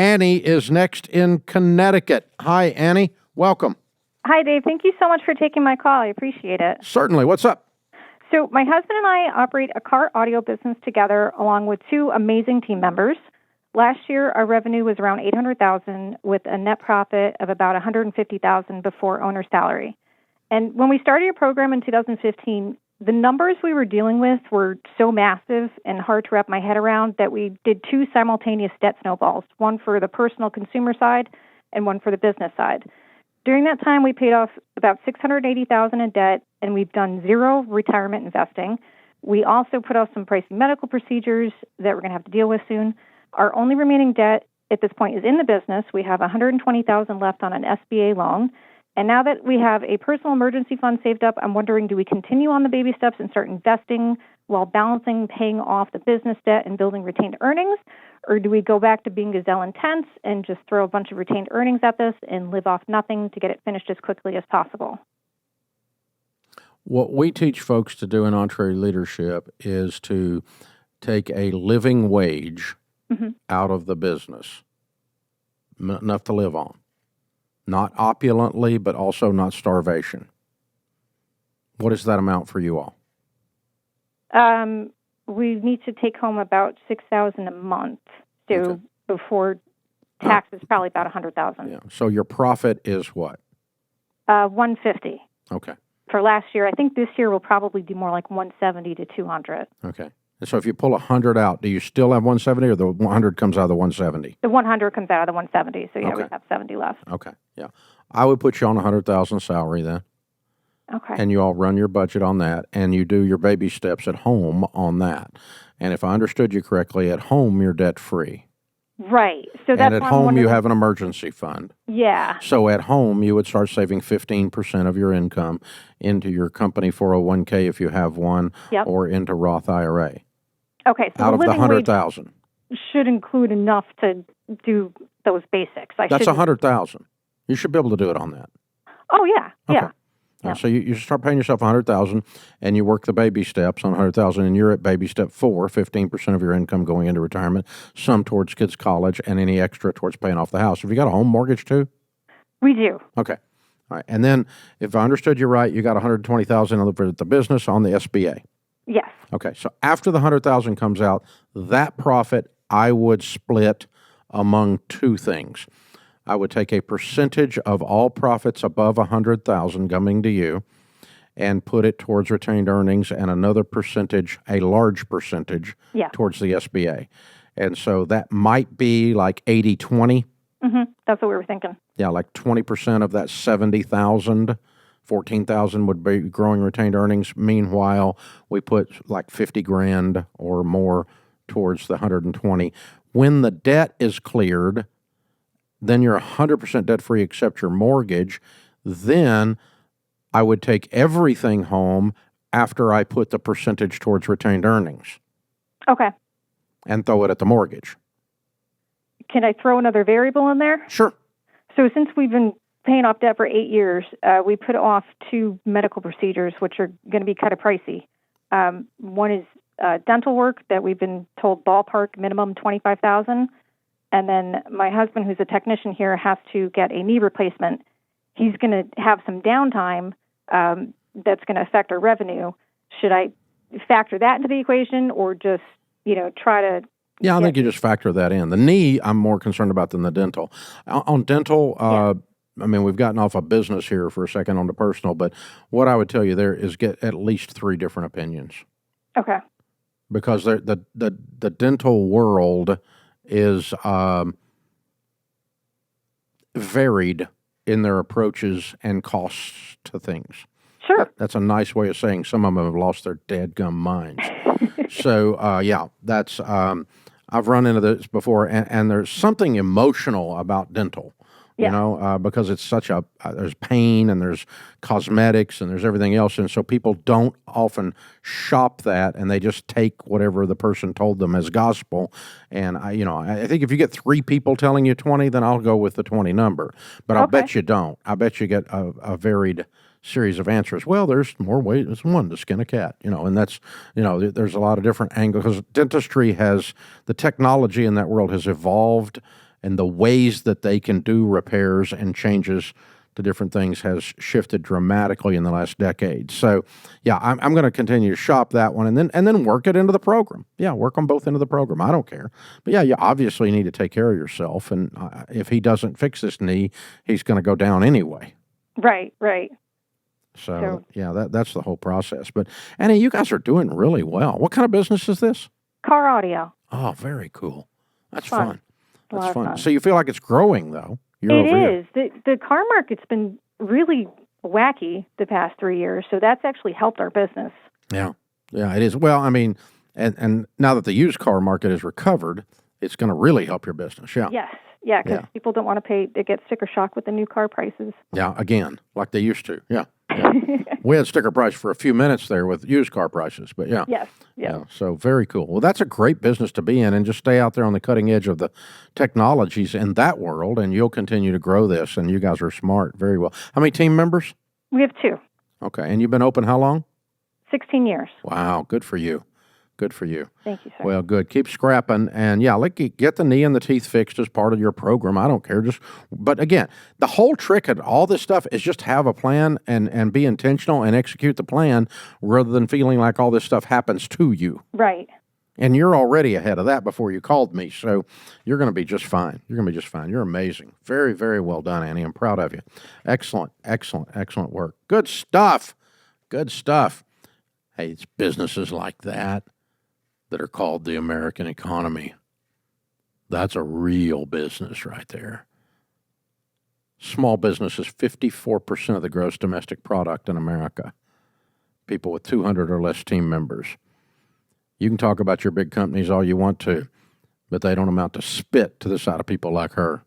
Annie is next in Connecticut. Hi, Annie. Welcome. Hi, Dave. Thank you so much for taking my call. I appreciate it. Certainly. What's up? So my husband and I operate a car audio business together along with two amazing team members. Last year, our revenue was around $800,000 with a net profit of about $150,000 before owner salary. And when we started your program in 2015, the numbers we were dealing with were so massive and hard to wrap my head around that we did two simultaneous debt snowballs, one for the personal consumer side and one for the business side. During that time, we paid off about $680,000 in debt, and we've done zero retirement investing. We also put off some pricey medical procedures that we're going to have to deal with soon. Our only remaining debt at this point is in the business. We have $120,000 left on an SBA loan. And now that we have a personal emergency fund saved up, I'm wondering, do we continue on the baby steps and start investing while balancing paying off the business debt and building retained earnings? Or do we go back to being gazelle intense and just throw a bunch of retained earnings at this and live off nothing to get it finished as quickly as possible? What we teach folks to do in EntreLeadership is to take a living wage out of the business, enough to live on. Not opulently, but also not starvation. What is that amount for you all? We need to take home about $6,000 a month. So before taxes, probably about $100,000. Yeah. So your profit is what? $150. Okay. For last year, I think this year we'll probably do more like $170 to $200. Okay. And so if you pull 100 out, do you still have 170, or the 100 comes out of the 170? The 100 comes out of the 170, so we have 70 left. Okay, yeah. I would put you on $100,000 salary then. Okay. And you all run your budget on that, and you do your baby steps at home on that. And if I understood you correctly, at home you're debt-free. Right. So that's and at home you have an emergency fund. Yeah. So at home you would start saving 15% of your income into your company 401k if you have one, or into Roth IRA. Okay. So out of the 100,000 should include enough to do those basics. That's 100,000. You should be able to do it on that. Oh yeah. Okay. Yeah. So you start paying yourself 100,000, and you work the baby steps on 100,000, and you're at baby step 4, 15% of your income going into retirement, some towards kids' college, and any extra towards paying off the house. Have you got a home mortgage too? We do. Okay. All right. And then, if I understood you right, you got 120,000 for the business on the SBA. Yes. Okay. So after the 100,000 comes out, that profit I would split among two things. I would take a percentage of all profits above 100,000 coming to you and put it towards retained earnings, and another percentage, a large percentage, towards the SBA. And so that might be like 80-20. That's what we were thinking. Yeah, like 20% of that 70,000, 14,000 would be growing retained earnings. Meanwhile, we put like 50 grand or more towards the 120. When the debt is cleared, then you're 100% debt-free except your mortgage. Then I would take everything home after I put the percentage towards retained earnings. Okay. And throw it at the mortgage. Can I throw another variable in there? Sure. So since we've been paying off debt for 8 years, we put off 2 medical procedures, which are going to be kind of pricey. One is dental work that we've been told ballpark minimum $25,000. And then my husband, who's a technician here, has to get a knee replacement. He's going to have some downtime that's going to affect our revenue. Should I factor that into the equation, or just, try to... Yeah, I think you just factor that in. The knee, I'm more concerned about than the dental. On dental, I mean, we've gotten off a business here for a second on the personal, but what I would tell you there is get at least 3 different opinions. Okay. Because the dental world is varied in their approaches and costs to things. Sure. That's a nice way of saying some of them have lost their dadgum minds. So, that's I've run into this before, and there's something emotional about dental. Because it's such there's pain and there's cosmetics and there's everything else. And so people don't often shop that, and they just take whatever the person told them as gospel. And I think if you get 3 people telling you 20, then I'll go with the 20 number. But I'll bet you don't. I bet you get a varied series of answers. Well, there's more ways than one to skin a cat, and that's, there's a lot of different angles, because dentistry the technology in that world has evolved. and the ways that they can do repairs and changes to different things has shifted dramatically in the last decade. So, yeah, I'm going to continue to shop that one and then work it into the program. Yeah, work them both into the program. I don't care. But yeah, you obviously need to take care of yourself. And if he doesn't fix this knee, he's going to go down anyway. Right. So yeah, that's the whole process. But Annie, you guys are doing really well. What kind of business is this? Car audio. Oh, very cool. That's fun. That's fun. So you feel like it's growing though? It is. The car market's been really wacky the past 3 years, so that's actually helped our business. Yeah, it is. Well, I mean, and now that the used car market has recovered, it's going to really help your business. Yeah. Yes. Yeah, because people don't want to pay. They get sticker shock with the new car prices. Yeah, again, like they used to. Yeah. We had sticker price for a few minutes there with used car prices, but yeah. Yes. Yeah. So very cool. Well, that's a great business to be in, and just stay out there on the cutting edge of the technologies in that world, and you'll continue to grow this, and you guys are smart. Very well. How many team members? We have 2. Okay. And you've been open how long? 16 years. Wow. Good for you. Good for you. Thank you, sir. Well, good. Keep scrapping, and yeah, get the knee and the teeth fixed as part of your program. I don't care. But again, the whole trick of all this stuff is just have a plan and be intentional and execute the plan, rather than feeling like all this stuff happens to you. Right. And you're already ahead of that before you called me, so you're going to be just fine. You're amazing. Very, very well done, Annie. I'm proud of you. Excellent work. Good stuff. Hey, it's businesses like that are called the American economy. That's a real business right there. Small business is 54% of the gross domestic product in America. People with 200 or less team members. You can talk about your big companies all you want to, but they don't amount to spit to the side of people like her.